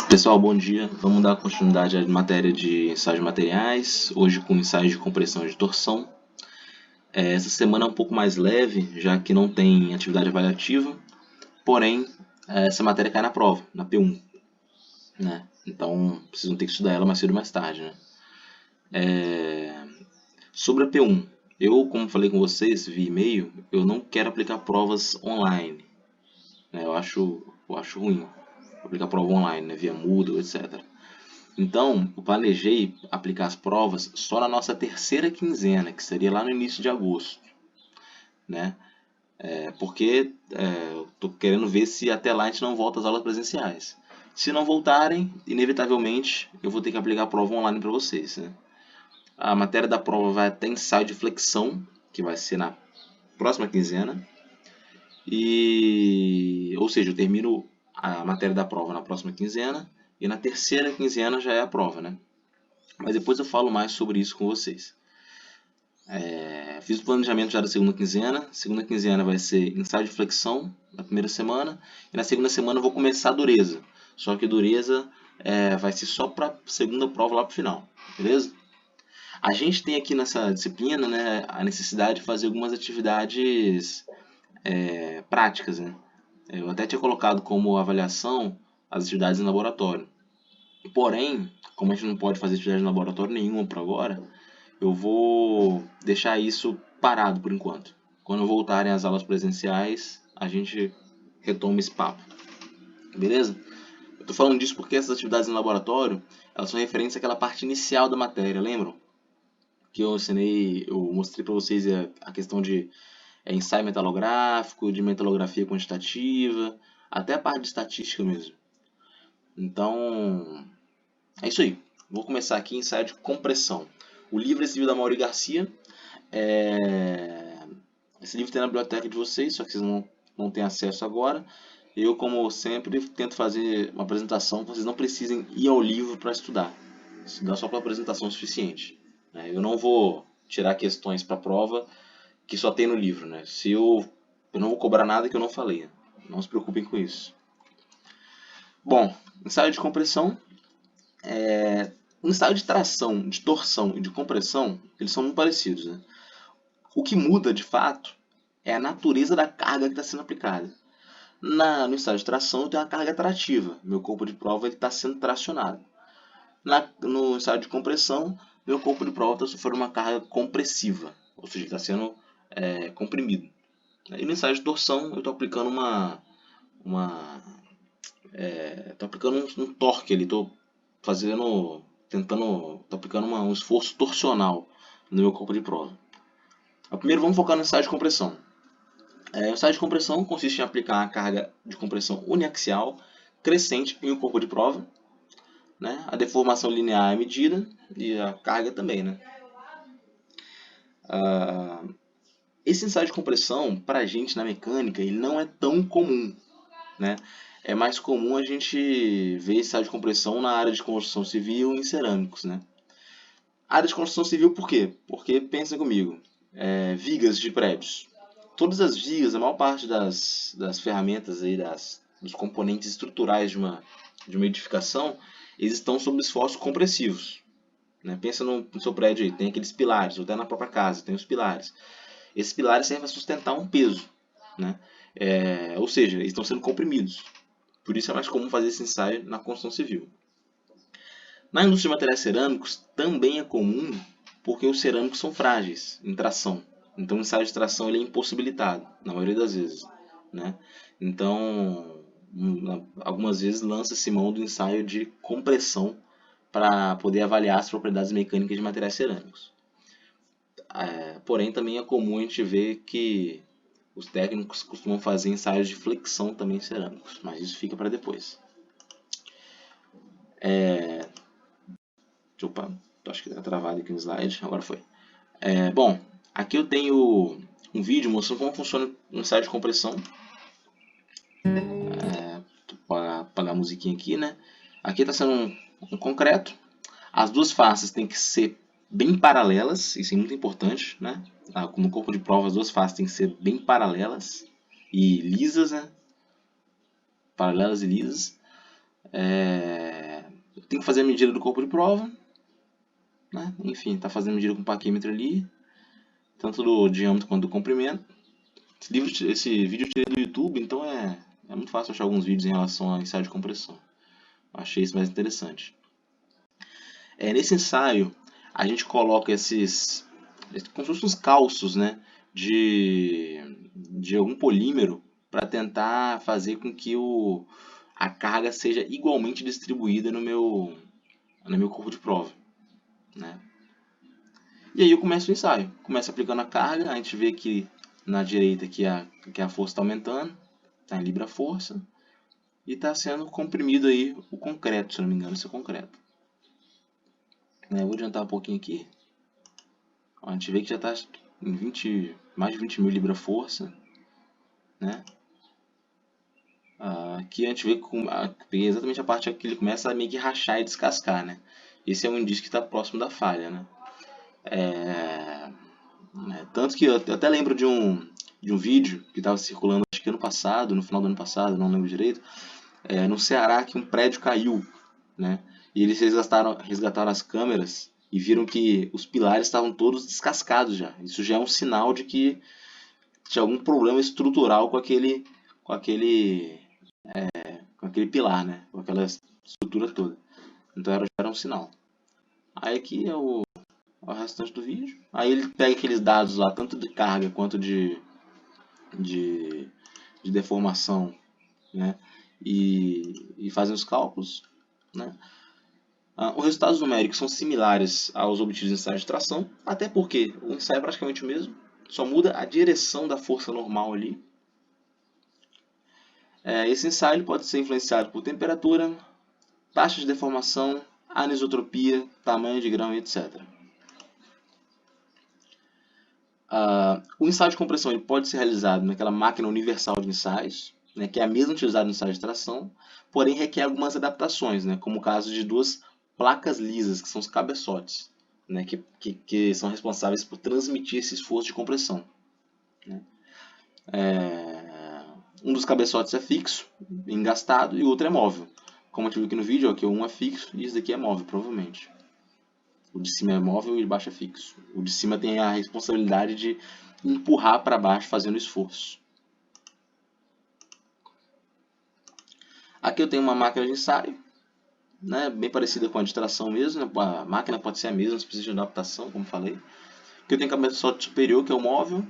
Pessoal, bom dia. Vamos dar continuidade à matéria de ensaios de materiais, hoje com ensaios de compressão e de torção. Essa semana é um pouco mais leve, já que não tem atividade avaliativa, porém, essa matéria cai na prova, na P1, né? Então, vocês vão ter que estudar ela mais cedo ou mais tarde, né? Sobre a P1, eu, como falei com vocês via e-mail, eu não quero aplicar provas online, né? Eu acho ruim aplicar prova online, né? Via Moodle, etc. Então, eu planejei aplicar as provas só na nossa terceira quinzena, que seria lá no início de agosto, né? Porque eu tô querendo ver se até lá a gente não volta às aulas presenciais. Se não voltarem, inevitavelmente eu vou ter que aplicar a prova online para vocês, né? A matéria da prova vai até ensaio de flexão, que vai ser na próxima quinzena. Ou seja, eu termino a matéria da prova na próxima quinzena e na terceira quinzena já é a prova, né? Mas depois eu falo mais sobre isso com vocês. Fiz o planejamento já da segunda quinzena. Segunda quinzena vai ser ensaio de flexão na primeira semana. E na segunda semana eu vou começar a dureza. Só que dureza vai ser só para a segunda prova lá para o final. Beleza? A gente tem aqui nessa disciplina, né, a necessidade de fazer algumas atividades práticas. Né? Eu até tinha colocado como avaliação as atividades em laboratório. Porém, como a gente não pode fazer atividade em laboratório nenhuma por agora, eu vou deixar isso parado por enquanto. Quando voltarem às aulas presenciais, a gente retoma esse papo. Beleza? Eu tô falando disso porque essas atividades em laboratório, elas são referentes àquela parte inicial da matéria, lembram? Que eu ensinei, eu mostrei para vocês a questão de ensaio metalográfico, de metalografia quantitativa, até a parte de estatística mesmo. Então, é isso aí. Vou começar aqui ensaio de compressão. O livro é esse livro da Mauri Garcia. Esse livro tem na biblioteca de vocês, só que vocês não têm acesso agora. Eu, como sempre, tento fazer uma apresentação que vocês não precisem ir ao livro para estudar. Estudar só para apresentação é suficiente. Eu não vou tirar questões para a prova que só tem no livro. Né? Eu não vou cobrar nada que eu não falei. Não se preocupem com isso. Bom, ensaio de compressão. O ensaio de tração, de torção e de compressão, eles são muito parecidos. Né? O que muda, de fato, é a natureza da carga que está sendo aplicada. No estágio de tração, eu tenho uma carga trativa. Meu corpo de prova está sendo tracionado. No estágio de compressão, meu corpo de prova está sofrendo uma carga compressiva, ou seja, está sendo comprimido. E no estágio de torção, eu estou aplicando tô aplicando um torque ali, estou aplicando um esforço torsional no meu corpo de prova. Primeiro vamos focar no estágio de compressão. O estágio de compressão consiste em aplicar uma carga de compressão uniaxial crescente em um corpo de prova. Né? A deformação linear é medida e a carga também. Né? Esse ensaio de compressão, para a gente na mecânica, ele não é tão comum. Né? É mais comum a gente ver ensaio de compressão na área de construção civil e em cerâmicos. Né? Área de construção civil por quê? Porque, pensa comigo, vigas de prédios. Todas as vigas, a maior parte das ferramentas aí, dos componentes estruturais de uma edificação, eles estão sob esforços compressivos. Né? Pensa no seu prédio aí, tem aqueles pilares, ou até na própria casa tem os pilares. Esses pilares servem para sustentar um peso. Né? Ou seja, eles estão sendo comprimidos. Por isso é mais comum fazer esse ensaio na construção civil. Na indústria de materiais cerâmicos também é comum porque os cerâmicos são frágeis em tração. Então o ensaio de tração ele é impossibilitado, na maioria das vezes. Né? Então, algumas vezes lança-se mão do ensaio de compressão para poder avaliar as propriedades mecânicas de materiais cerâmicos. Porém, também é comum a gente ver que os técnicos costumam fazer ensaios de flexão também cerâmicos, mas isso fica para depois. Opa, acho que está travado aqui no slide, agora foi. Bom, aqui eu tenho um vídeo mostrando como funciona um ensaio de compressão. Vou apagar a musiquinha aqui, né? Aqui está sendo um concreto. As duas faces têm que ser bem paralelas, isso é muito importante, né? No corpo de prova as duas faces têm que ser bem paralelas e lisas, né? paralelas e lisas. Eu tenho que fazer a medida do corpo de prova, né? Enfim, tá fazendo medida com o paquímetro ali, tanto do diâmetro quanto do comprimento. Esse vídeo eu tirei do YouTube, então é muito fácil achar alguns vídeos em relação a ensaio de compressão. Achei isso mais interessante. Nesse ensaio, a gente coloca esses, como se fossem uns calços, né, de algum polímero para tentar fazer com que a carga seja igualmente distribuída no meu corpo de prova, né? E aí eu começo o ensaio. Começo aplicando a carga, a gente vê que na direita que a força está aumentando, está em libra-força, e está sendo comprimido aí o concreto, se não me engano, esse é o concreto. Eu vou adiantar um pouquinho aqui. A gente vê que já está em mais de 20 mil libra-força, né? Aqui a gente vê que exatamente a parte que ele começa a meio que rachar e descascar, né? Esse é um indício que está próximo da falha, né? Tanto que eu até lembro de um vídeo que estava circulando, acho que ano passado, no final do ano passado, não lembro direito, no Ceará, que um prédio caiu, né? E eles resgataram as câmeras e viram que os pilares estavam todos descascados já. Isso já é um sinal de que tinha algum problema estrutural com aquele pilar, né? Com aquela estrutura toda. Então já era um sinal. Aí aqui é o restante do vídeo. Aí ele pega aqueles dados lá, tanto de carga quanto de deformação, né? E fazem os cálculos, né? Os resultados numéricos são similares aos obtidos em ensaio de tração, até porque o ensaio é praticamente o mesmo, só muda a direção da força normal ali. Esse ensaio pode ser influenciado por temperatura, taxa de deformação, anisotropia, tamanho de grão, etc. O ensaio de compressão ele pode ser realizado naquela máquina universal de ensaios, né, que é a mesma utilizada no ensaio de tração, porém requer algumas adaptações, né, como o caso de duas placas lisas, que são os cabeçotes, né, que são responsáveis por transmitir esse esforço de compressão, né. Um dos cabeçotes é fixo, engastado, e o outro é móvel. Como a gente viu aqui no vídeo, aqui um é fixo e esse daqui é móvel, provavelmente. O de cima é móvel e o de baixo é fixo. O de cima tem a responsabilidade de empurrar para baixo fazendo esforço. Aqui eu tenho uma máquina de ensaio, né, bem parecida com a de tração mesmo. A máquina pode ser a mesma, não precisa de adaptação, como falei. Aqui eu tenho o cabeçote superior, que é o móvel.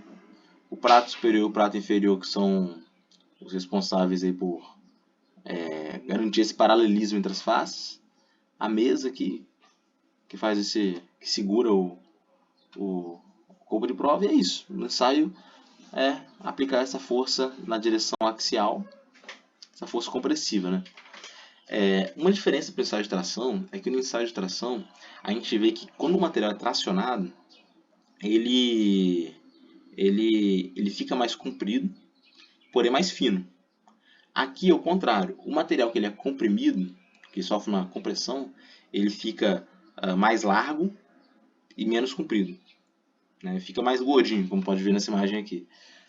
O prato superior e o prato inferior, que são os responsáveis aí por garantir esse paralelismo entre as faces. A mesa aqui, que segura o corpo de prova, e é isso. O ensaio é aplicar essa força na direção axial, essa força compressiva, né? Uma diferença para o ensaio de tração é que no ensaio de tração a gente vê que quando o material é tracionado, ele fica mais comprido, porém mais fino. Aqui é o contrário, o material que ele é comprimido, que sofre uma compressão, ele fica mais largo e menos comprido, né? Fica mais gordinho, como pode ver nessa imagem aqui,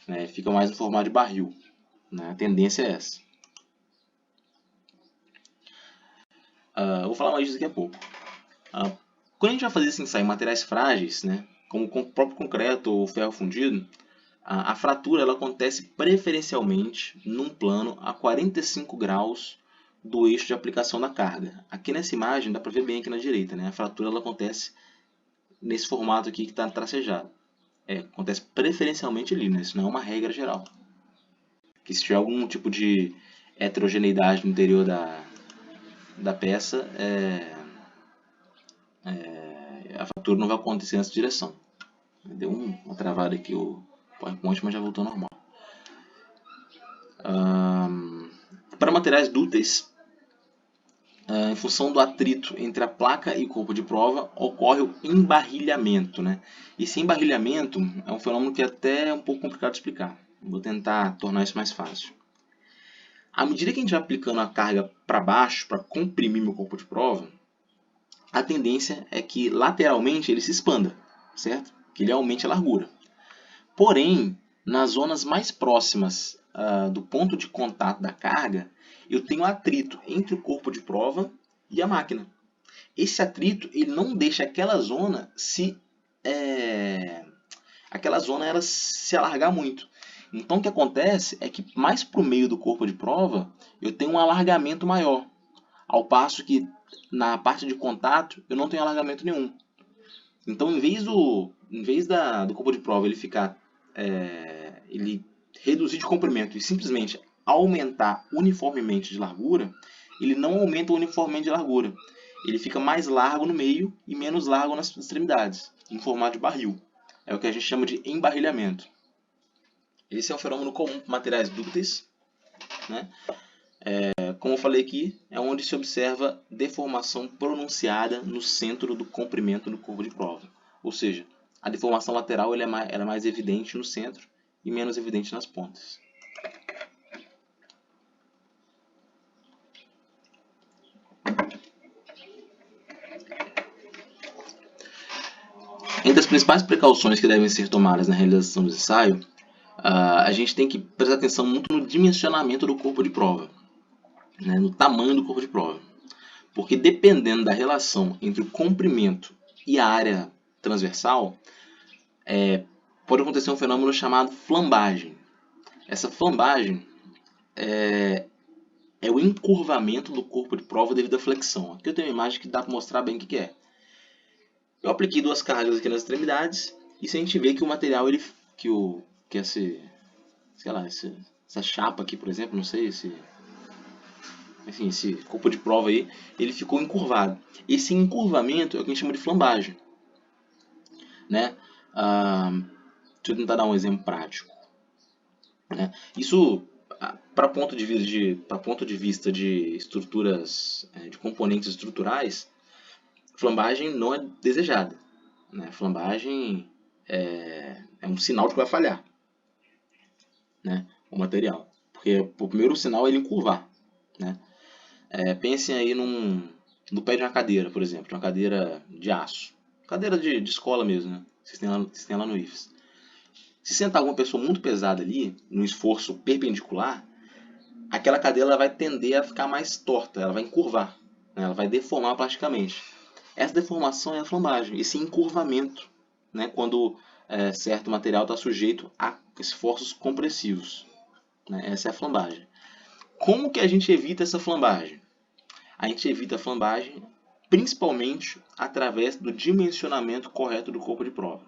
né? Fica mais no formato de barril, né? A tendência é essa. Vou falar mais disso daqui a pouco. Quando a gente vai fazer esse ensaio em materiais frágeis, né, como o próprio concreto ou ferro fundido, a fratura ela acontece preferencialmente num plano a 45 graus do eixo de aplicação da carga. Aqui nessa imagem, dá para ver bem aqui na direita, né, a fratura ela acontece nesse formato aqui que está tracejado. Acontece preferencialmente ali, né, isso não é uma regra geral. Que se tiver algum tipo de heterogeneidade no interior da peça, a fratura não vai acontecer nessa direção. Deu uma travada aqui o PowerPoint, mas já voltou ao normal. Para materiais dúcteis, em função do atrito entre a placa e o corpo de prova, ocorre o embarrilhamento, né? Esse embarrilhamento é um fenômeno que é até um pouco complicado de explicar. Vou tentar tornar isso mais fácil. À medida que a gente vai aplicando a carga para baixo, para comprimir meu corpo de prova, a tendência é que lateralmente ele se expanda, certo? Que ele aumente a largura. Porém, nas zonas mais próximas do ponto de contato da carga, eu tenho atrito entre o corpo de prova e a máquina. Esse atrito ele não deixa aquela zona ela se alargar muito. Então o que acontece é que mais para o meio do corpo de prova eu tenho um alargamento maior, ao passo que na parte de contato eu não tenho alargamento nenhum. Então em vez do corpo de prova ele ficar ele reduzir de comprimento e simplesmente aumentar uniformemente de largura, ele não aumenta uniformemente de largura. Ele fica mais largo no meio e menos largo nas extremidades, em formato de barril. É o que a gente chama de embarrilhamento. Esse é um fenômeno comum para materiais dúcteis, né? Como eu falei aqui, é onde se observa deformação pronunciada no centro do comprimento do corpo de prova. Ou seja, a deformação lateral ela é mais evidente no centro e menos evidente nas pontas. Entre as principais precauções que devem ser tomadas na realização do ensaio, a gente tem que prestar atenção muito no dimensionamento do corpo de prova, né, no tamanho do corpo de prova. Porque dependendo da relação entre o comprimento e a área transversal, pode acontecer um fenômeno chamado flambagem. Essa flambagem é o encurvamento do corpo de prova devido à flexão. Aqui eu tenho uma imagem que dá para mostrar bem o que é. Eu apliquei duas cargas aqui nas extremidades e se a gente vê que o material, essa chapa aqui, por exemplo, não sei, esse corpo de prova aí, ele ficou encurvado. Esse encurvamento é o que a gente chama de flambagem, né? Deixa eu tentar dar um exemplo prático, né? Isso, para ponto de vista de estruturas, de componentes estruturais, flambagem não é desejada, né? Flambagem é um sinal de que vai falhar, né, o material, porque o primeiro sinal é ele encurvar, né? Pensem aí no pé de uma cadeira, por exemplo, de uma cadeira de aço, cadeira de escola mesmo, né? Vocês têm lá no IFES. Se sentar alguma pessoa muito pesada ali, num esforço perpendicular, aquela cadeira ela vai tender a ficar mais torta, ela vai encurvar, né? Ela vai deformar plasticamente. Essa deformação é a flambagem, esse encurvamento, né? Quando certo material está sujeito a esforços compressivos, né? Essa é a flambagem. Como que a gente evita essa flambagem? A gente evita a flambagem principalmente através do dimensionamento correto do corpo de prova.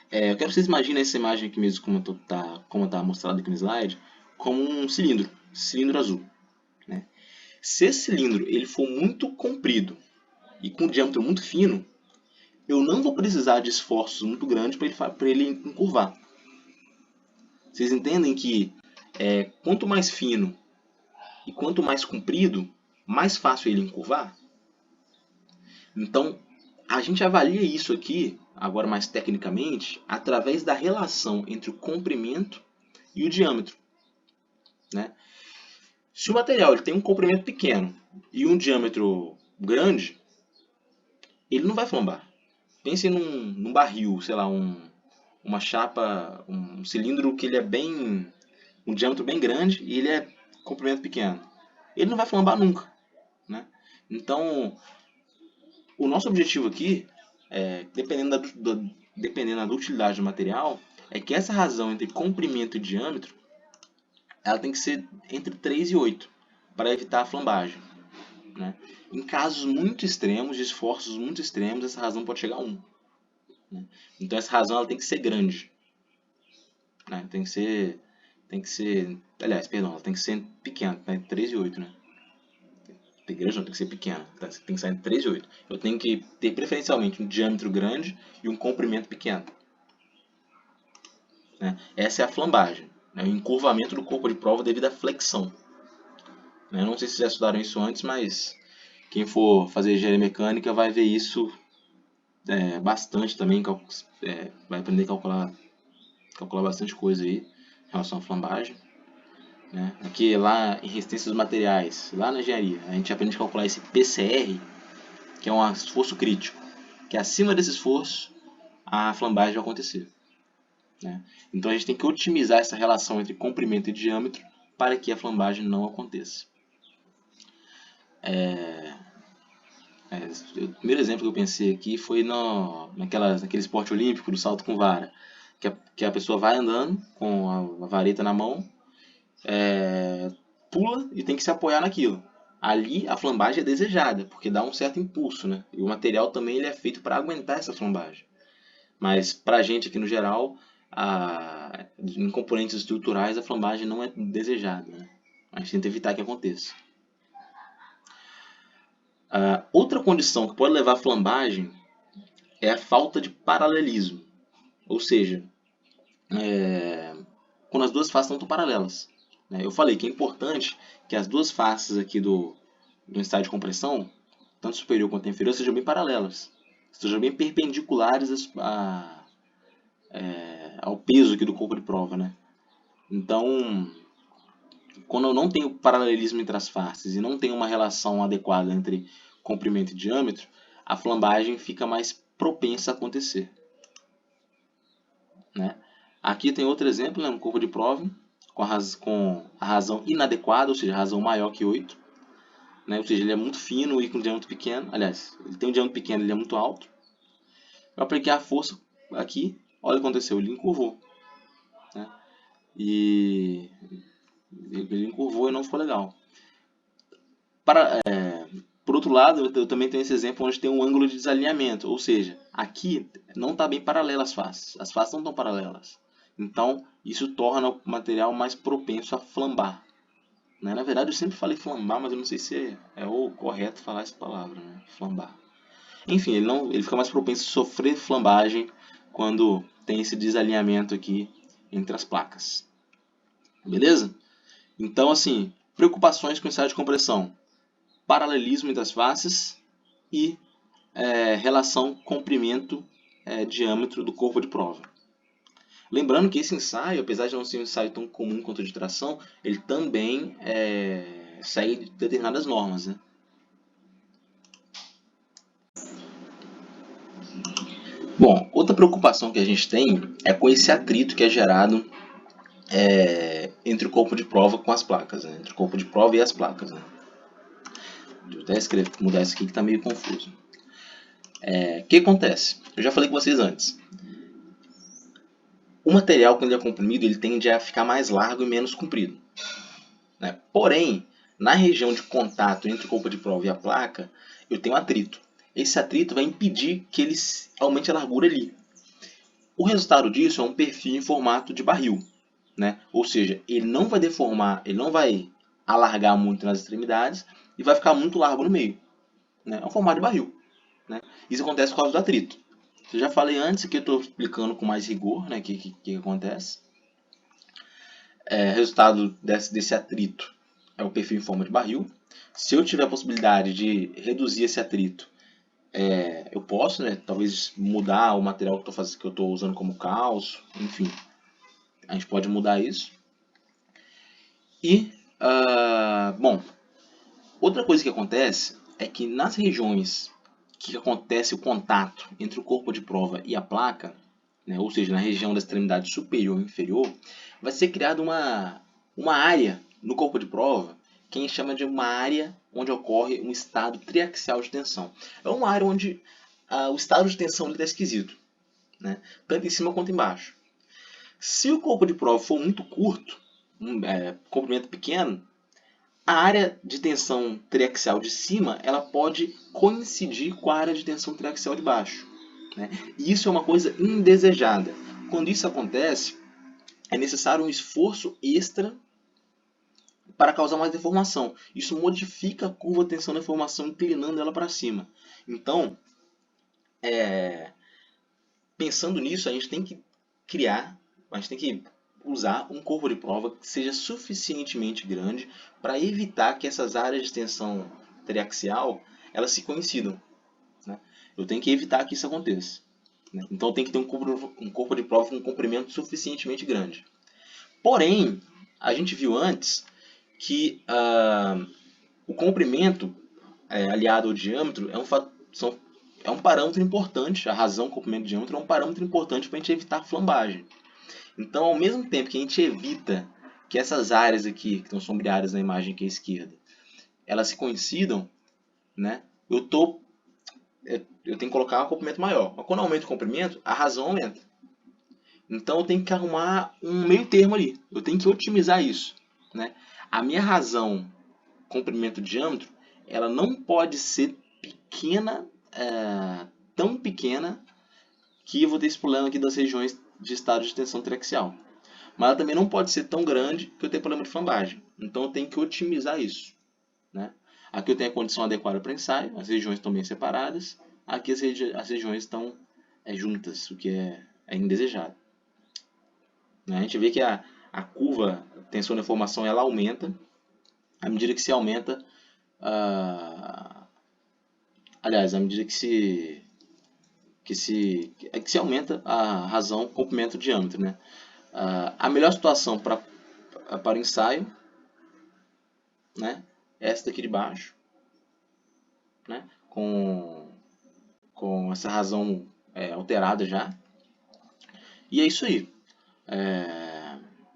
Eu quero que vocês imaginem essa imagem aqui mesmo, como está mostrado aqui no slide, como um cilindro azul, né? Se esse cilindro ele for muito comprido e com um diâmetro muito fino, eu não vou precisar de esforços muito grandes para ele encurvar. Vocês entendem que quanto mais fino e quanto mais comprido, mais fácil ele encurvar? Então, a gente avalia isso aqui, agora mais tecnicamente, através da relação entre o comprimento e o diâmetro, né? Se o material ele tem um comprimento pequeno e um diâmetro grande, ele não vai flambar. Pense num barril, sei lá, uma chapa, um cilindro que ele é um diâmetro bem grande e ele é comprimento pequeno. Ele não vai flambar nunca, né? Então, o nosso objetivo aqui, dependendo da utilidade do material, é que essa razão entre comprimento e diâmetro ela tem que ser entre 3 e 8 para evitar a flambagem, né? Em casos muito extremos, de esforços muito extremos, essa razão pode chegar a 1. Né? Então essa razão ela tem que ser grande, né? Ela tem que ser pequena, tá? Entre 3 e 8, né? Grande não, tem que ser pequena, tá? Tem que ser entre 3 e 8. Eu tenho que ter preferencialmente um diâmetro grande e um comprimento pequeno, né? Essa é a flambagem, né? O encurvamento do corpo de prova devido à flexão. Eu não sei se vocês já estudaram isso antes, mas quem for fazer engenharia mecânica vai ver isso bastante também, vai aprender a calcular bastante coisa aí em relação à flambagem, né? Aqui lá em resistência dos materiais, lá na engenharia, a gente aprende a calcular esse PCR, que é um esforço crítico, que acima desse esforço a flambagem vai acontecer, né? Então a gente tem que otimizar essa relação entre comprimento e diâmetro para que a flambagem não aconteça. O primeiro exemplo que eu pensei aqui foi naquele esporte olímpico do salto com vara, que a pessoa vai andando com a vareta na mão, pula e tem que se apoiar naquilo. Ali a flambagem é desejada, porque dá um certo impulso, né? E o material também ele é feito para aguentar essa flambagem. Mas para a gente aqui no geral, em componentes estruturais, a flambagem não é desejada, né? A gente tenta evitar que aconteça. Outra condição que pode levar à flambagem é a falta de paralelismo. Ou seja, quando as duas faces não estão paralelas. Eu falei que é importante que as duas faces aqui do estágio de compressão, tanto superior quanto inferior, sejam bem paralelas. Sejam bem perpendiculares ao peso aqui do corpo de prova, né? Então, quando eu não tenho paralelismo entre as faces e não tenho uma relação adequada entre comprimento e diâmetro, a flambagem fica mais propensa a acontecer, né? Aqui tem outro exemplo, né, no corpo de prova, com a razão inadequada, ou seja, a razão maior que 8. Né? Ou seja, ele é muito fino e com diâmetro pequeno. Aliás, ele tem um diâmetro pequeno, ele é muito alto. Eu apliquei a força aqui, olha o que aconteceu, ele encurvou. Né? E ele encurvou e não ficou legal. Por outro lado, eu também tenho esse exemplo onde tem um ângulo de desalinhamento, ou seja, aqui não está bem paralela as faces não estão paralelas. Então, isso torna o material mais propenso a flambar. Né? Na verdade, eu sempre falei flambar, mas eu não sei se é o correto falar essa palavra, né? Flambar. Enfim, ele fica mais propenso a sofrer flambagem quando tem esse desalinhamento aqui entre as placas. Beleza? Então, assim, preocupações com estágio de compressão. Paralelismo entre as faces e relação comprimento-diâmetro do corpo de prova. Lembrando que esse ensaio, apesar de não ser um ensaio tão comum quanto o de tração, ele também segue determinadas normas. Né? Bom, outra preocupação que a gente tem é com esse atrito que é gerado entre o corpo de prova com as placas, né? Entre o corpo de prova e as placas. Né? Deixa eu até mudar isso aqui que está meio confuso. O que acontece? Eu já falei com vocês antes. O material, quando ele é comprimido, ele tende a ficar mais largo e menos comprido. Né? Porém, na região de contato entre o corpo de prova e a placa, eu tenho atrito. Esse atrito vai impedir que ele aumente a largura ali. O resultado disso é um perfil em formato de barril. Né? Ou seja, ele não vai deformar, ele não vai alargar muito nas extremidades e vai ficar muito largo no meio. Né? É um formato de barril. Né? Isso acontece por causa do atrito. Eu já falei antes que eu estou explicando com mais rigor né, que acontece. Resultado desse atrito é o perfil em forma de barril. Se eu tiver a possibilidade de reduzir esse atrito, eu posso, né, talvez mudar o material que eu estou usando como calço, enfim, a gente pode mudar isso. E, bom, outra coisa que acontece é que nas regiões que acontece o contato entre o corpo de prova e a placa, né, ou seja, na região da extremidade superior e inferior, vai ser criada uma área no corpo de prova que a gente chama de uma área onde ocorre um estado triaxial de tensão. É uma área onde o estado de tensão está esquisito, né, tanto em cima quanto embaixo. Se o corpo de prova for muito curto, comprimento pequeno, a área de tensão triaxial de cima ela pode coincidir com a área de tensão triaxial de baixo. Né? E isso é uma coisa indesejada. Quando isso acontece, é necessário um esforço extra para causar mais deformação. Isso modifica a curva de tensão da deformação, inclinando ela para cima. Então, pensando nisso, a gente tem que usar um corpo de prova que seja suficientemente grande para evitar que essas áreas de tensão triaxial elas se coincidam. Né? Eu tenho que evitar que isso aconteça. Né? Então tem que ter um corpo de prova com um comprimento suficientemente grande. Porém, a gente viu antes que o comprimento aliado ao diâmetro é um parâmetro importante, a razão, comprimento e diâmetro é um parâmetro importante para a gente evitar flambagem. Então, ao mesmo tempo que a gente evita que essas áreas aqui, que estão sombreadas na imagem aqui à esquerda, elas se coincidam, né? Eu tenho que colocar um comprimento maior. Mas quando aumenta o comprimento, a razão aumenta. Então eu tenho que arrumar um meio termo ali. Eu tenho que otimizar isso, né? A minha razão comprimento diâmetro, ela não pode ser pequena, tão pequena que eu vou ter esse problema aqui das regiões de estado de tensão triaxial. Mas ela também não pode ser tão grande que eu tenha problema de flambagem. Então eu tenho que otimizar isso, né? Aqui eu tenho a condição adequada para ensaio, as regiões estão bem separadas. Aqui as regiões estão juntas, o que é indesejado, né? A gente vê que a curva tensão de deformação ela aumenta à medida que se aumenta, aliás, à medida que se aumenta a razão comprimento diâmetro, né? A melhor situação para o ensaio, né? Essa daqui de baixo, né? Com essa razão alterada já. E é isso aí.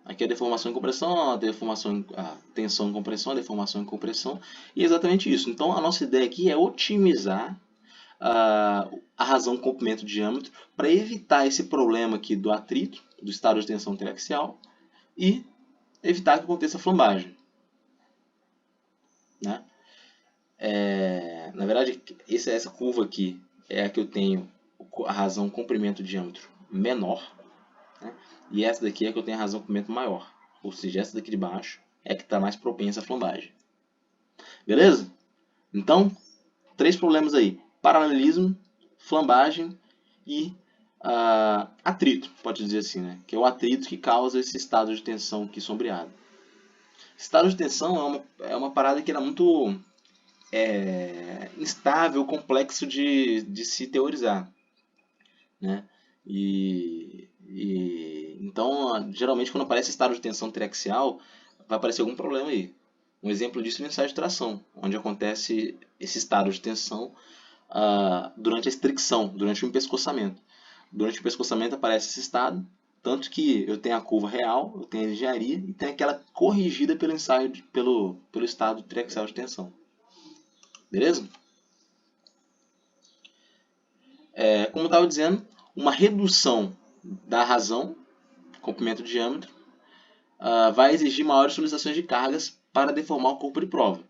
Aqui é a deformação em compressão, a tensão em compressão, a deformação em compressão. E é exatamente isso. Então a nossa ideia aqui é otimizar a razão comprimento diâmetro para evitar esse problema aqui do atrito, do estado de tensão triaxial, e evitar que aconteça flambagem, né? Na verdade, essa curva aqui é a que eu tenho a razão comprimento diâmetro menor, né? E essa daqui é a que eu tenho a razão comprimento maior, ou seja, essa daqui de baixo é a que está mais propensa à flambagem. Beleza? Então, 3 problemas aí: paralelismo, flambagem e atrito, pode dizer assim, né? Que é o atrito que causa esse estado de tensão aqui sombreado. Esse estado de tensão é uma parada que era muito instável, complexo de se teorizar, né? Então, geralmente, quando aparece estado de tensão triaxial, vai aparecer algum problema aí. Um exemplo disso é o ensaio de tração, onde acontece esse estado de tensão durante a estricção, durante o empescoçamento. Durante o pescoçamento aparece esse estado, tanto que eu tenho a curva real, eu tenho a engenharia e tenho aquela corrigida pelo ensaio, pelo estado triaxial de tensão. Beleza? Como eu estava dizendo, uma redução da razão, comprimento de diâmetro, vai exigir maiores solicitações de cargas para deformar o corpo de prova.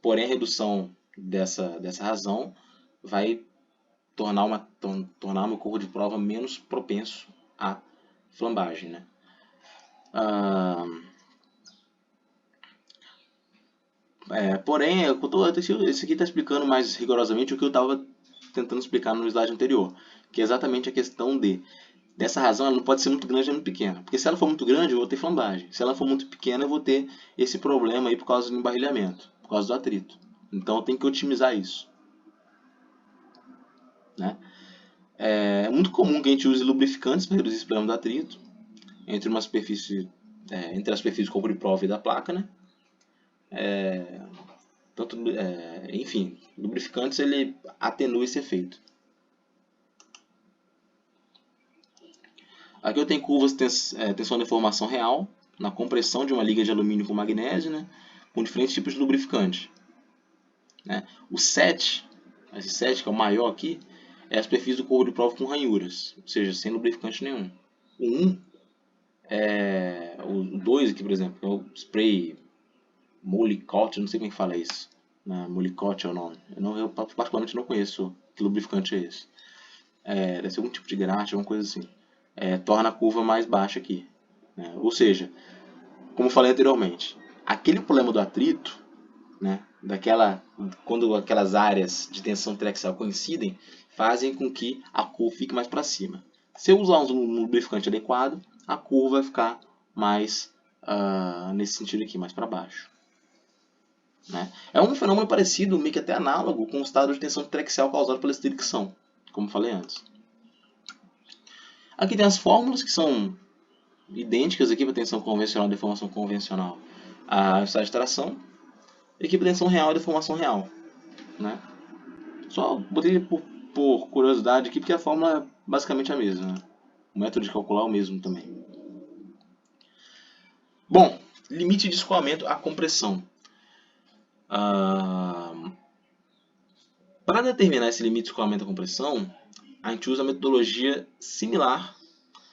Porém, a redução dessa razão vai tornar o meu corpo de prova menos propenso à flambagem, né? Porém, esse aqui está explicando mais rigorosamente o que eu estava tentando explicar no slide anterior, que é exatamente a questão dessa razão ela não pode ser muito grande nem muito pequena, porque se ela for muito grande eu vou ter flambagem, se ela for muito pequena eu vou ter esse problema aí por causa do embarrilhamento, por causa do atrito. Então eu tenho que otimizar isso, né? É muito comum que a gente use lubrificantes para reduzir esse problema do atrito entre uma superfície, entre a superfície do corpo de prova e da placa, né? Enfim, lubrificantes ele atenua esse efeito. Aqui eu tenho curvas de tensão de deformação real na compressão de uma liga de alumínio com magnésio, né? Com diferentes tipos de lubrificante, né? O 7, esse 7 que é o maior aqui, é a superfície do corpo de prova com ranhuras, ou seja, sem lubrificante nenhum. O 1 o 2 aqui, por exemplo, é o spray Molykote, não sei como é que fala isso. Molykote é o nome. Eu particularmente não conheço que lubrificante é esse. Deve ser algum tipo de graxa, alguma coisa assim. Torna a curva mais baixa aqui, né? Ou seja, como eu falei anteriormente, aquele problema do atrito, né, quando aquelas áreas de tensão triaxial coincidem, fazem com que a curva fique mais para cima. Se eu usar um lubrificante adequado, a curva vai ficar mais nesse sentido aqui, mais para baixo, né? É um fenômeno parecido, meio que até análogo, com o estado de tensão triaxial causado pela estricção, como falei antes. Aqui tem as fórmulas que são idênticas aqui para tensão convencional e deformação convencional, a estado de tração, aqui para tensão real e deformação real, né? Só botei por curiosidade aqui, porque a fórmula é basicamente a mesma, né? O método de calcular é o mesmo também. Bom, limite de escoamento à compressão. Ah, para determinar esse limite de escoamento à compressão, a gente usa a metodologia similar.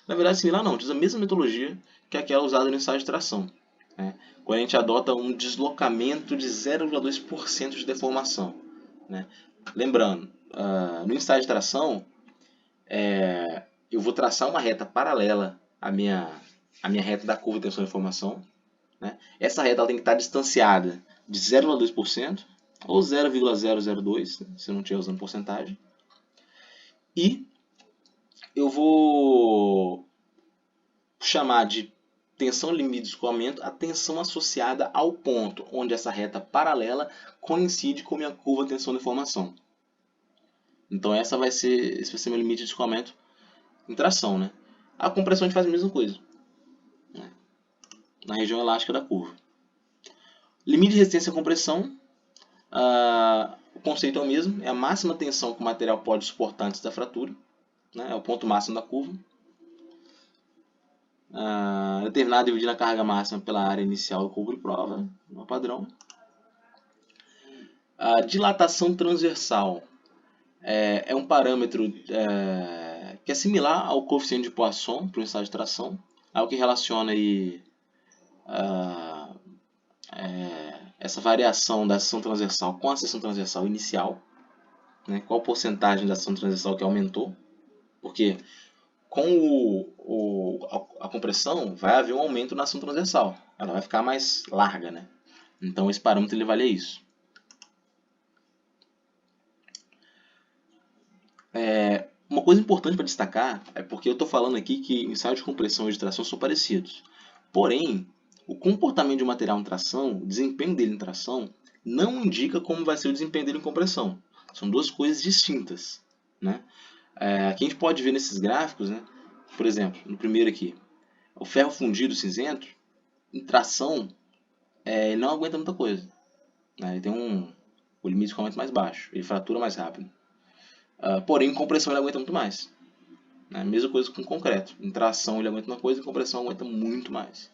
Na verdade, similar não, a gente usa a mesma metodologia que aquela usada no ensaio de tração, né? Quando a gente adota um deslocamento de 0,2% de deformação, né? Lembrando, no ensaio de tração, eu vou traçar uma reta paralela à minha reta da curva de tensão de deformação, né? Essa reta ela tem que estar distanciada de 0,2% ou 0,002, se eu não estiver usando porcentagem. E eu vou chamar de tensão limite de escoamento a tensão associada ao ponto onde essa reta paralela coincide com minha curva de tensão de deformação. Então esse vai ser meu limite de escoamento em tração, né? A compressão a gente faz a mesma coisa, né? Na região elástica da curva. Limite de resistência à compressão, o conceito é o mesmo, é a máxima tensão que o material pode suportar antes da fratura, né? É o ponto máximo da curva. Determinado dividindo a carga máxima pela área inicial do cubo de prova, no padrão. A dilatação transversal é um parâmetro que é similar ao coeficiente de Poisson para o ensaio de tração, é o que relaciona aí, essa variação da seção transversal com a seção transversal inicial, né? Qual porcentagem da seção transversal que aumentou, porque com a compressão vai haver um aumento na seção transversal, ela vai ficar mais larga, né? Então esse parâmetro ele vale isso. Uma coisa importante para destacar é porque eu estou falando aqui que ensaios de compressão e de tração são parecidos. Porém, o comportamento de um material em tração, o desempenho dele em tração, não indica como vai ser o desempenho dele em compressão. São duas coisas distintas, né? Aqui a gente pode ver nesses gráficos, né? Por exemplo, no primeiro aqui, o ferro fundido cinzento, em tração, ele não aguenta muita coisa, né? Ele tem o limite de escoamento mais baixo, ele fratura mais rápido. Porém, em compressão ele aguenta muito mais. Né? Mesma coisa com concreto. Em tração ele aguenta uma coisa, em compressão aguenta muito mais.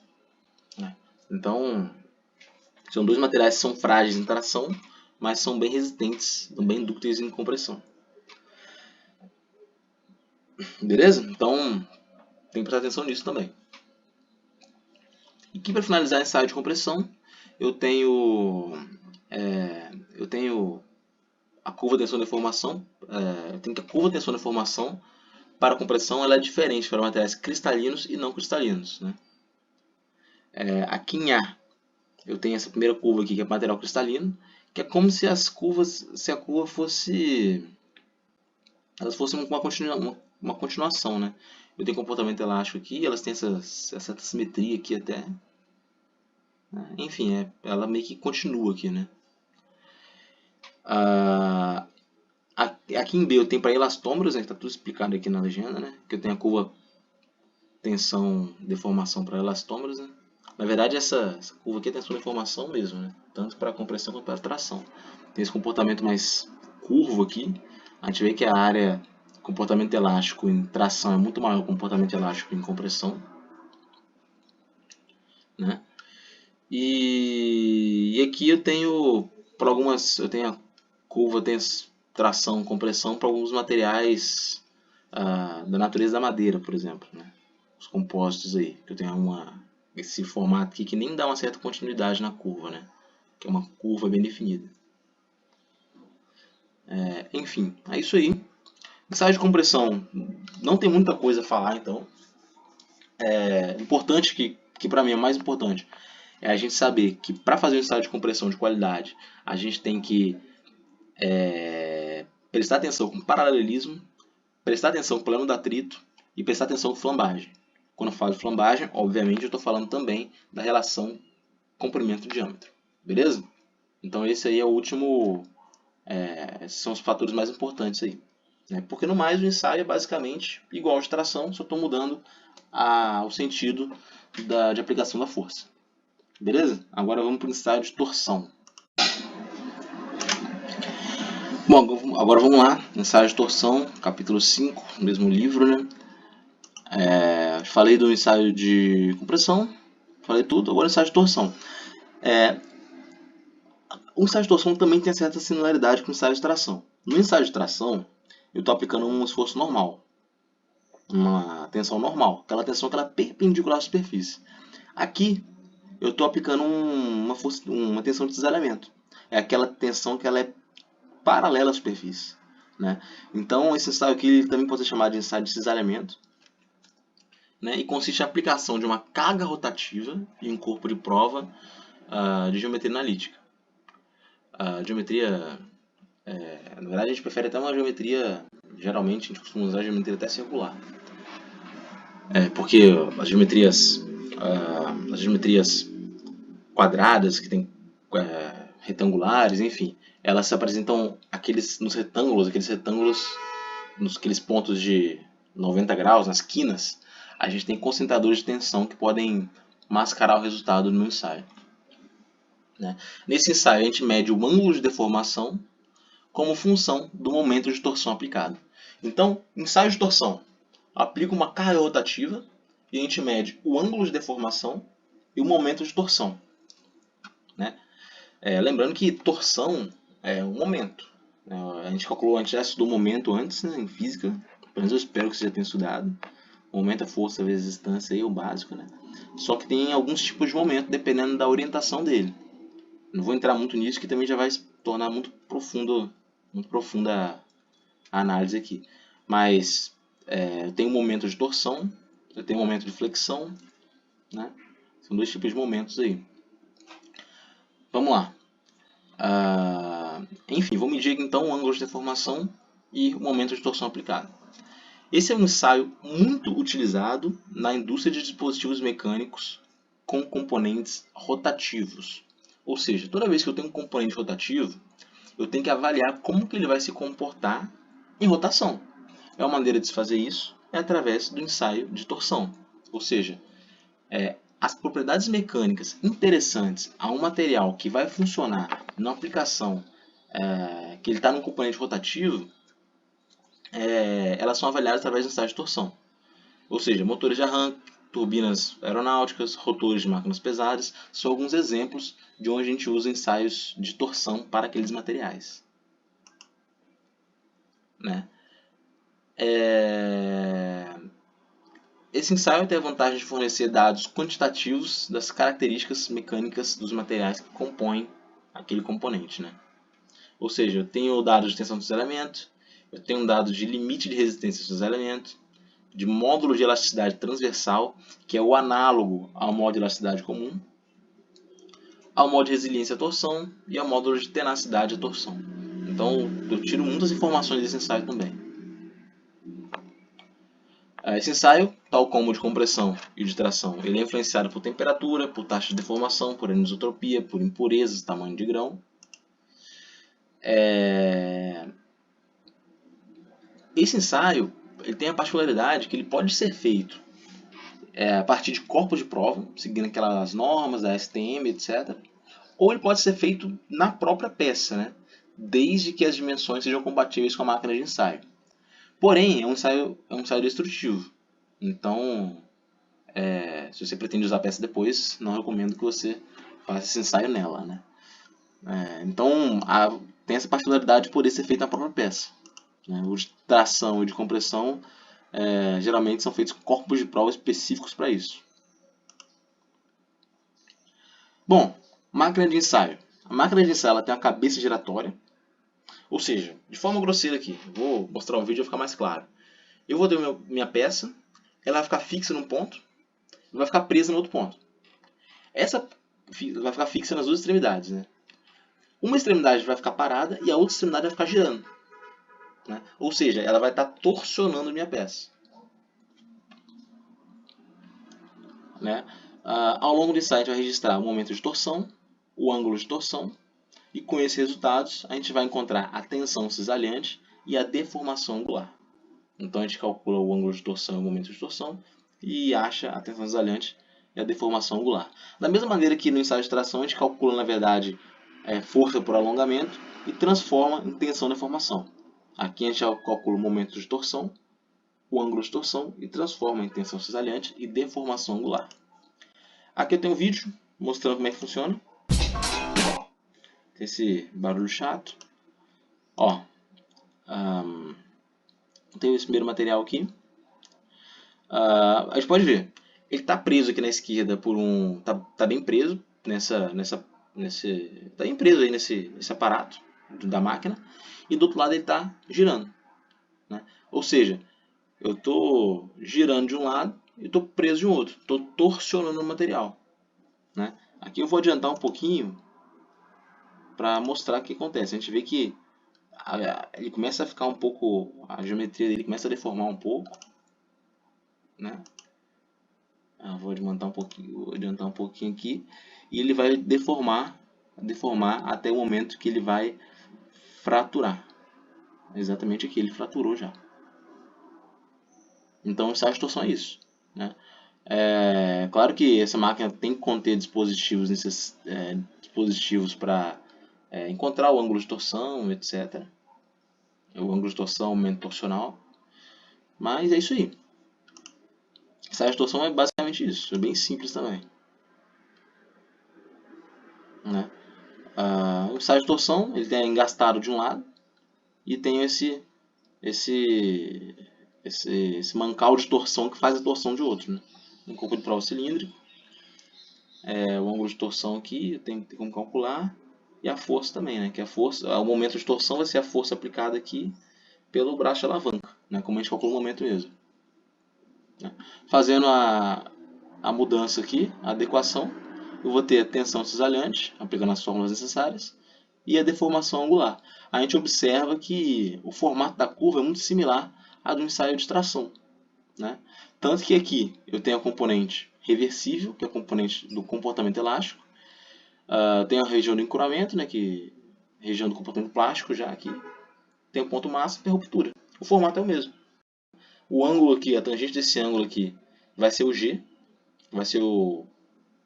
Né? Então, são dois materiais que são frágeis em tração, mas são bem resistentes, são bem dúcteis em compressão. Beleza? Então, tem que prestar atenção nisso também. E aqui para finalizar esse ensaio de compressão, eu tenho a curva de tensão de deformação. Eu tenho que a curva de tensão de deformação para a compressão ela é diferente para materiais cristalinos e não cristalinos, né? Aqui em A, eu tenho essa primeira curva aqui que é material cristalino, que é como se a curva fosse uma continuação, né? Eu tenho comportamento elástico aqui, elas têm essa simetria aqui até, né? Enfim, ela meio que continua aqui, né? Aqui em B eu tenho para elastômeros, né, que está tudo explicado aqui na legenda, né? Que eu tenho a curva tensão deformação para elastômeros, né? Na verdade essa curva aqui é tensão deformação mesmo, né? Tanto para compressão quanto para tração. Tem esse comportamento mais curvo aqui. A gente vê que a área comportamento elástico em tração é muito maior que o comportamento elástico em compressão, né? E aqui eu tenho a curva tração compressão para alguns materiais da natureza da madeira, por exemplo, né? Os compostos aí, que eu tenho esse formato aqui que nem dá uma certa continuidade na curva, né? Que é uma curva bem definida. Enfim, é isso aí. Ensaio de compressão não tem muita coisa a falar, então. Importante que para mim é mais importante é a gente saber que para fazer um ensaio de compressão de qualidade, a gente tem que prestar atenção com paralelismo, prestar atenção com plano de atrito e prestar atenção com flambagem. Quando eu falo de flambagem, obviamente eu estou falando também da relação comprimento-diâmetro. Beleza? Então esse aí é o último, esses são os fatores mais importantes aí. Né? Porque no mais o ensaio é basicamente igual de tração, só estou mudando o sentido de aplicação da força. Beleza? Agora vamos para o ensaio de torção. Bom, agora vamos lá, ensaio de torção, capítulo 5, mesmo livro, né? Falei do ensaio de compressão, Falei tudo, agora ensaio de torção. O ensaio de torção também tem certa similaridade com o ensaio de tração. No ensaio de tração, eu estou aplicando um esforço normal, uma tensão normal, aquela tensão que ela é perpendicular à superfície. Aqui, eu estou aplicando uma tensão de cisalhamento. É aquela tensão que ela é paralela à superfície, né? Então, esse ensaio aqui ele também pode ser chamado de ensaio de cisalhamento, né? E consiste na aplicação de uma carga rotativa em um corpo de prova de geometria analítica. A geometria, na verdade, a gente prefere até uma geometria, geralmente a gente costuma usar a geometria até circular. Porque as geometrias quadradas, que tem retangulares, enfim, elas se apresentam nos retângulos, aqueles pontos de 90 graus, nas quinas, a gente tem concentradores de tensão que podem mascarar o resultado no ensaio, né? Nesse ensaio, a gente mede o ângulo de deformação como função do momento de torção aplicado. Então, ensaio de torção, aplica uma carga rotativa e a gente mede o ângulo de deformação e o momento de torção, né? Lembrando que torção é um momento. A gente já estudou momento antes, né, em física, pelo menos eu espero que você já tenha estudado. Momento é força vezes distância, aí é o básico, né? Só que tem alguns tipos de momento, dependendo da orientação dele. Não vou entrar muito nisso, que também já vai se tornar muito profunda a análise aqui. Mas eu tenho um momento de torção, eu tenho um momento de flexão, né? São dois tipos de momentos aí. Vamos lá. Enfim, vou medir então o ângulo de deformação e o momento de torção aplicado. Esse é um ensaio muito utilizado na indústria de dispositivos mecânicos com componentes rotativos. Ou seja, toda vez que eu tenho um componente rotativo, eu tenho que avaliar como que ele vai se comportar em rotação. Uma maneira de se fazer isso é através do ensaio de torção. Ou seja, as propriedades mecânicas interessantes a um material que vai funcionar na aplicação que ele está num componente rotativo, elas são avaliadas através do ensaio de torção. Ou seja, motores de arranque, turbinas aeronáuticas, rotores de máquinas pesadas, são alguns exemplos de onde a gente usa ensaios de torção para aqueles materiais, né? Esse ensaio tem a vantagem de fornecer dados quantitativos das características mecânicas dos materiais que compõem aquele componente, né? Ou seja, eu tenho dados de tensão do cisalhamento, eu tenho dados de limite de resistência do cisalhamento, de módulo de elasticidade transversal, que é o análogo ao módulo de elasticidade comum, ao módulo de resiliência à torção e ao módulo de tenacidade à torção. Então, eu tiro muitas informações desse ensaio também. Esse ensaio, tal como o de compressão e de tração, ele é influenciado por temperatura, por taxa de deformação, por anisotropia, por impurezas, tamanho de grão. Esse ensaio ele tem a particularidade que ele pode ser feito a partir de corpos de prova, seguindo aquelas normas da STM, etc. Ou ele pode ser feito na própria peça, né? Desde que as dimensões sejam compatíveis com a máquina de ensaio. Porém, é um ensaio destrutivo. Então, se você pretende usar a peça depois, não recomendo que você faça esse ensaio nela, né? Então, tem essa particularidade de poder ser feito na própria peça, né? O de tração e de compressão geralmente são feitos corpos de prova específicos para isso. Bom, máquina de ensaio. A máquina de ensaio ela tem uma cabeça giratória, ou seja, de forma grosseira aqui, vou mostrar um vídeo para ficar mais claro. Eu vou ter minha peça, ela vai ficar fixa num ponto e vai ficar presa no outro ponto. Essa vai ficar fixa nas duas extremidades, né? Uma extremidade vai ficar parada e a outra extremidade vai ficar girando, né? Ou seja, ela vai estar torcionando minha peça, né? Ao longo do ensaio a gente vai registrar o momento de torção, o ângulo de torção, e com esses resultados a gente vai encontrar a tensão cisalhante e a deformação angular. Então a gente calcula o ângulo de torção e o momento de torção e acha a tensão cisalhante e a deformação angular. Da mesma maneira que no ensaio de tração a gente calcula, na verdade, força por alongamento e transforma em tensão deformação. Aqui a gente calcula o momento de torção, o ângulo de torção e transforma em tensão cisalhante e deformação angular. Aqui eu tenho um vídeo mostrando como é que funciona. Tem esse barulho chato. Ó, tenho esse primeiro material aqui. A gente pode ver, ele está preso aqui na esquerda por um, tá bem preso tá bem preso aí nesse aparato da máquina, e do outro lado ele está girando, né? Ou seja, eu estou girando de um lado e estou preso de um outro, estou torcionando o material, né? Aqui eu vou adiantar um pouquinho para mostrar o que acontece. A gente vê que ele começa a ficar um pouco, a geometria dele começa a deformar um pouco, né? Vou adiantar um pouquinho aqui, e ele vai deformar até o momento que ele vai fraturar. Exatamente aqui, ele fraturou já. Então, ensaio de torção é isso, né? Claro que essa máquina tem que conter dispositivos para encontrar o ângulo de torção, etc. O ângulo de torção, o momento torcional. Mas é isso aí. Ensaio de torção é basicamente isso. É bem simples também, né? O ensaio de torção, ele tem engastado de um lado e tem esse mancal de torção que faz a torção de outro, né? Um corpo de prova cilíndrico, o ângulo de torção aqui tem como calcular, e a força também, né? Que a força, o momento de torção vai ser a força aplicada aqui pelo braço de alavanca, né? Como a gente calcula o momento mesmo, né? Fazendo a mudança aqui, a adequação, eu vou ter a tensão cisalhante, aplicando as fórmulas necessárias, e a deformação angular. A gente observa que o formato da curva é muito similar à do ensaio de tração, né? Tanto que aqui eu tenho a componente reversível, que é a componente do comportamento elástico. Tem a região do encurramento, né, região do comportamento plástico já aqui. Tem o ponto máximo e a ruptura. O formato é o mesmo. O ângulo aqui, a tangente desse ângulo aqui, vai ser o G, vai ser o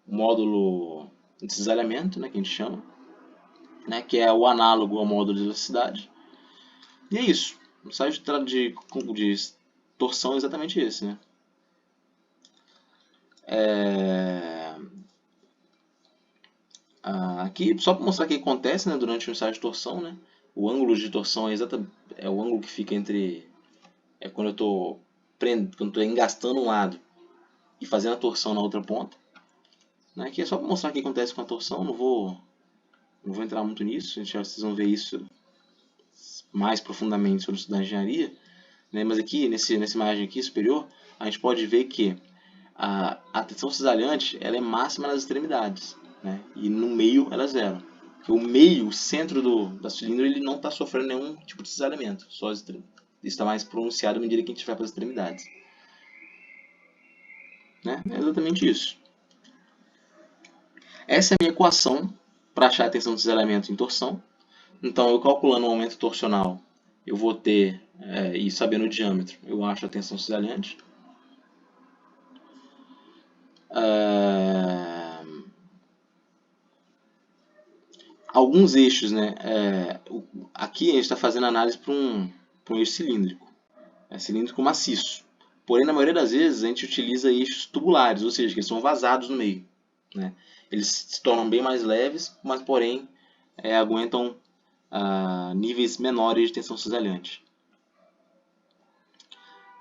módulo de cisalhamento, né, que a gente chama, né, que é o análogo ao módulo de velocidade. E é isso. O ensaio de torção é exatamente esse, né? Aqui, só para mostrar o que acontece, né, durante o ensaio de torção, né? O ângulo de torção é o ângulo que fica entre quando eu estou engastando um lado e fazendo a torção na outra ponta, né? Aqui é só para mostrar o que acontece com a torção. Não vou entrar muito nisso. Vocês vão ver isso mais profundamente sobre estudar engenharia, né? Mas aqui nessa imagem aqui superior, a gente pode ver que a tensão cisalhante ela é máxima nas extremidades, né? E no meio ela é zero. Porque o meio, o centro da cilindro, ele não está sofrendo nenhum tipo de cisalhamento. Só isso está mais pronunciado à medida que a gente vai para as extremidades, né? É exatamente isso. Essa é a minha equação para achar a tensão de cisalhamento em torção. Então, eu calculando o momento torcional, eu vou ter, e sabendo o diâmetro, eu acho a tensão cisalhante. Alguns eixos, né? Aqui a gente está fazendo análise para um eixo cilíndrico, cilíndrico maciço. Porém, na maioria das vezes, a gente utiliza eixos tubulares, ou seja, que eles são vazados no meio, né? Eles se tornam bem mais leves, mas porém aguentam níveis menores de tensão cisalhante.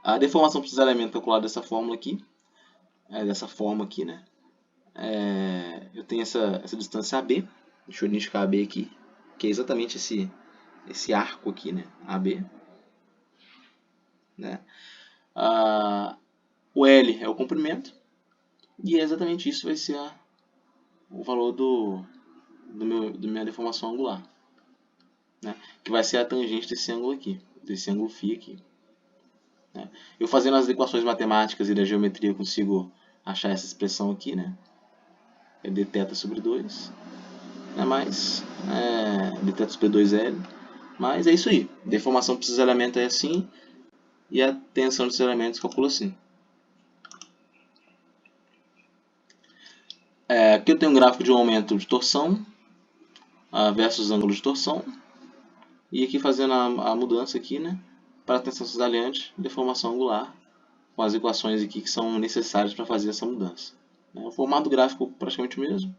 A deformação por cisalhamento calculada dessa forma aqui, né? Eu tenho essa distância AB. Deixa eu indicar AB aqui, que é exatamente esse arco aqui, né? AB, né? O L é o comprimento, e exatamente isso vai ser o valor da minha deformação angular, né? Que vai ser a tangente desse ângulo aqui, desse ângulo φ aqui, né? Eu fazendo as equações matemáticas e da geometria eu consigo achar essa expressão aqui, né? É dθ sobre 2, né? Mais dθ sobre 2L. Mas é isso aí. Deformação por cisalhamento é assim, e a tensão de cisalhamento se calcula assim. Aqui eu tenho um gráfico de um aumento de torção versus ângulo de torção. E aqui fazendo a mudança aqui, né, para a tensão cisalhante e deformação angular, com as equações aqui que são necessárias para fazer essa mudança. né? O formato gráfico praticamente o mesmo.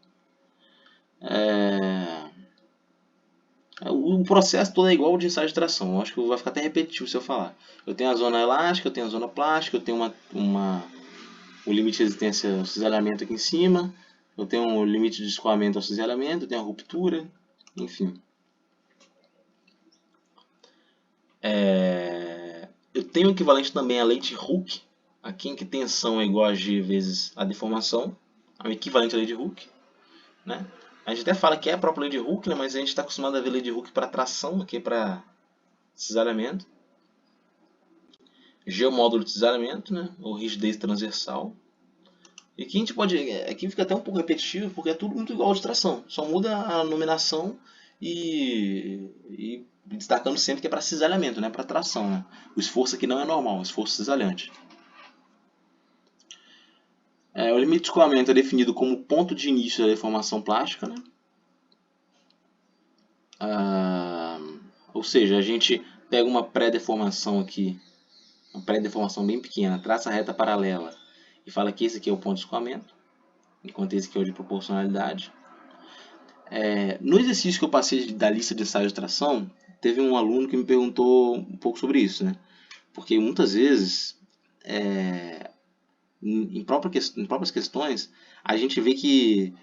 O processo todo é igual ao de ensaio de tração. Eu acho que vai ficar até repetitivo se eu falar. Eu tenho a zona elástica, eu tenho a zona plástica, eu tenho o limite de resistência ao cisalhamento aqui em cima, eu tenho um limite de escoamento ao cisalhamento, eu tenho a ruptura, enfim. Eu tenho o equivalente também a lei de Hooke, aqui em que tensão é igual a G vezes a deformação, é o equivalente à lei de Hooke, né? A gente até fala que é a própria lei de Hooke, né? Mas a gente está acostumado a ver lei de Hooke para tração, aqui para cisalhamento. G é o módulo de cisalhamento, né? Ou rigidez transversal. E aqui a gente pode. Aqui fica até um pouco repetitivo, porque é tudo muito igual de tração. Só muda a nominação e destacando sempre que é para cisalhamento, né? Para tração, né? O esforço aqui não é normal, é um esforço cisalhante. O limite de escoamento é definido como ponto de início da deformação plástica, né? Ou seja, a gente pega uma pré-deformação aqui, uma pré-deformação bem pequena, traça a reta paralela e fala que esse aqui é o ponto de escoamento, enquanto esse aqui é o de proporcionalidade. No exercício que eu passei da lista de ensaios de tração, teve um aluno que me perguntou um pouco sobre isso, né? Porque muitas vezes, em próprias questões, a gente vê que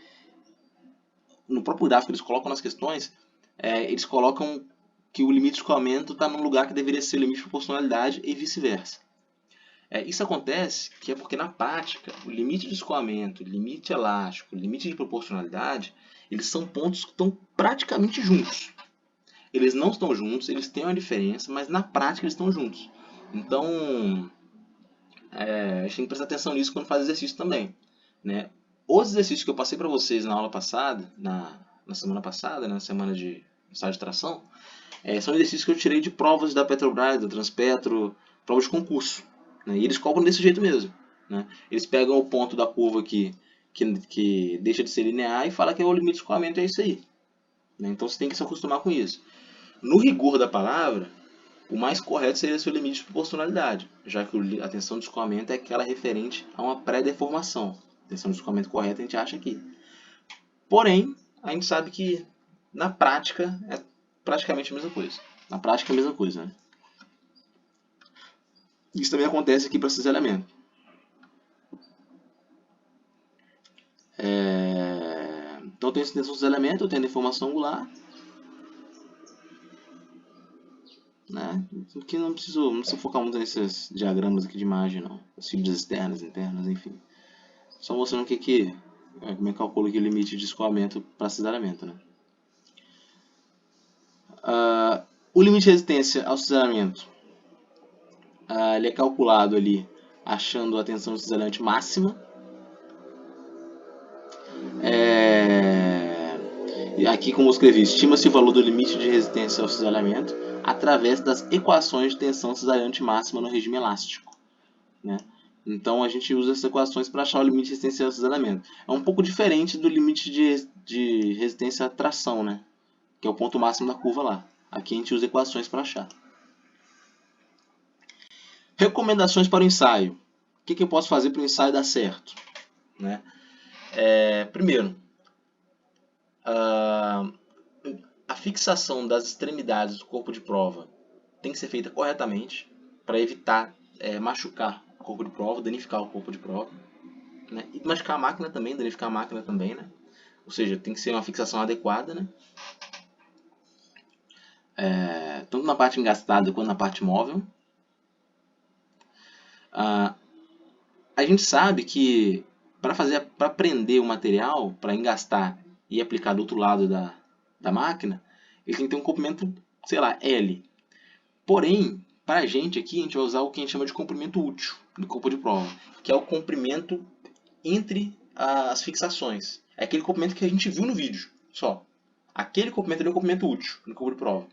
no próprio gráfico eles colocam nas questões, eles colocam que o limite de escoamento está no lugar que deveria ser o limite de proporcionalidade e vice-versa. Isso acontece que é porque na prática o limite de escoamento, o limite elástico, o limite de proporcionalidade, eles são pontos que estão praticamente juntos. Eles não estão juntos, eles têm uma diferença, mas na prática eles estão juntos. Então, a gente tem que prestar atenção nisso quando faz exercício também, né? Os exercícios que eu passei para vocês na aula passada, na semana passada, na semana de ensaio de tração, são exercícios que eu tirei de provas da Petrobras, da Transpetro, provas de concurso. Né? E eles cobram desse jeito mesmo. Né? Eles pegam o ponto da curva que deixa de ser linear e falam que é o limite de escoamento, é isso aí. Né? Então você tem que se acostumar com isso. No rigor da palavra, o mais correto seria ser o limite de proporcionalidade, já que a tensão de escoamento é aquela referente a uma pré-deformação. A tensão de escoamento correta a gente acha aqui. Porém, a gente sabe que na prática é praticamente a mesma coisa. Na prática é a mesma coisa, né? Isso também acontece aqui para cisalhamento. Então, eu tenho tensão de cisalhamento, eu tenho deformação angular. Né? Que não preciso focar muito nesses diagramas aqui de imagem, não. As fibras externas, internas, enfim. Só mostrando como é que calcula aqui o limite de escoamento para cisalhamento, né? O limite de resistência ao cisalhamento, ele é calculado ali achando a tensão de cisalhamento máxima. E aqui, como eu escrevi, estima-se o valor do limite de resistência ao cisalhamento através das equações de tensão cisalhante máxima no regime elástico. Né? Então a gente usa essas equações para achar o limite de resistência ao cisalhamento. É um pouco diferente do limite de resistência à tração, né? Que é o ponto máximo da curva lá. Aqui a gente usa equações para achar. Recomendações para o ensaio. O que eu posso fazer para o ensaio dar certo? Né? Primeiro, a fixação das extremidades do corpo de prova tem que ser feita corretamente para evitar machucar o corpo de prova, danificar o corpo de prova. Né? E machucar a máquina também, danificar a máquina também, né? Ou seja, tem que ser uma fixação adequada, né? Tanto na parte engastada quanto na parte móvel. A gente sabe que para prender o material, para engastar e aplicar do outro lado da máquina, ele tem que ter um comprimento, sei lá, L. Porém, para a gente aqui, a gente vai usar o que a gente chama de comprimento útil no corpo de prova, que é o comprimento entre as fixações. É aquele comprimento que a gente viu no vídeo, só. Aquele comprimento é o comprimento útil no corpo de prova.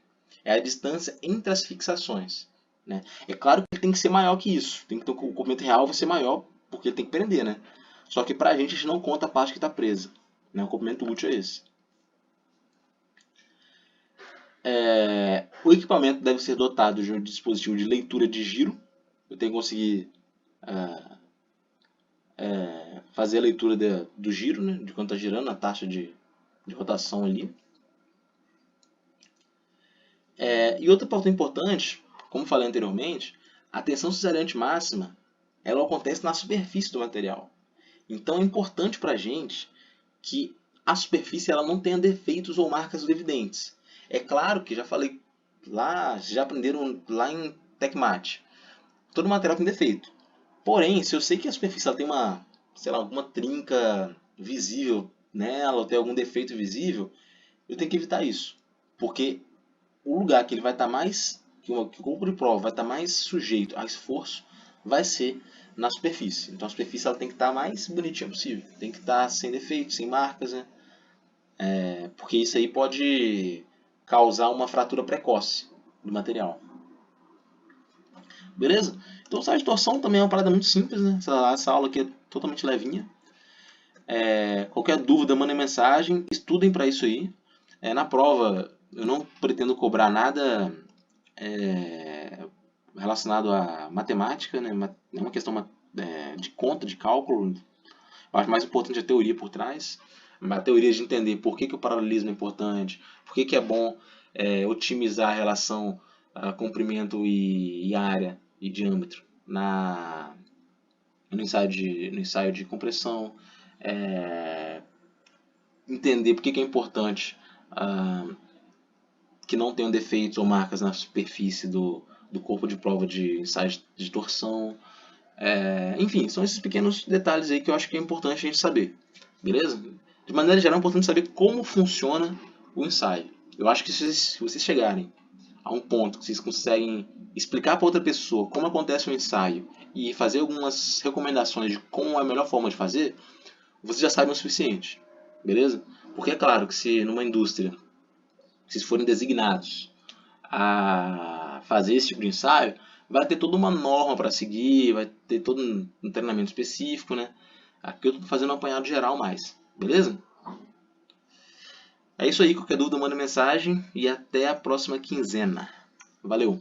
É a distância entre as fixações. Né? É claro que ele tem que ser maior que isso. Tem que ter o comprimento real vai ser maior, porque ele tem que prender, né? Só que pra gente não conta a parte que está presa. Né? O comprimento útil é esse. O equipamento deve ser dotado de um dispositivo de leitura de giro. Eu tenho que conseguir fazer a leitura do giro, né, de quanto está girando, a taxa de rotação ali. E outro ponto importante, como falei anteriormente, a tensão suzerante máxima ela acontece na superfície do material. Então é importante para a gente que a superfície ela não tenha defeitos ou marcas evidentes. É claro que já falei lá, já aprenderam lá em TecMat, todo material tem defeito. Porém, se eu sei que a superfície ela tem uma, sei lá, alguma trinca visível nela, ou tem algum defeito visível, eu tenho que evitar isso. Porque o lugar que ele vai estar mais, que o corpo de prova vai estar mais sujeito a esforço, vai ser na superfície. Então a superfície ela tem que estar mais bonitinha possível. Tem que estar sem defeitos, sem marcas, né? Porque isso aí pode causar uma fratura precoce do material. Beleza? Então o ensaio de torção também é uma parada muito simples, né? Essa aula aqui é totalmente levinha. Qualquer dúvida, mandem mensagem, estudem para isso aí. Na prova, eu não pretendo cobrar nada relacionado à matemática, né? É uma questão de conta, de cálculo. Eu acho mais importante a teoria por trás. A teoria de entender por que o paralelismo é importante, por que é bom otimizar a relação comprimento e área e diâmetro no ensaio de compressão. Entender por que é importante que não tenham defeitos ou marcas na superfície do corpo de prova de ensaio de torção. Enfim, são esses pequenos detalhes aí que eu acho que é importante a gente saber. Beleza? De maneira geral, é importante saber como funciona o ensaio. Eu acho que se vocês chegarem a um ponto que vocês conseguem explicar para outra pessoa como acontece o ensaio e fazer algumas recomendações de como é a melhor forma de fazer, vocês já sabem o suficiente. Beleza? Porque é claro que se numa indústria vocês forem designados a fazer esse tipo de ensaio, vai ter toda uma norma para seguir, vai ter todo um treinamento específico, né? Aqui eu estou fazendo um apanhado geral mais, beleza? É isso aí, qualquer dúvida manda mensagem e até a próxima quinzena. Valeu!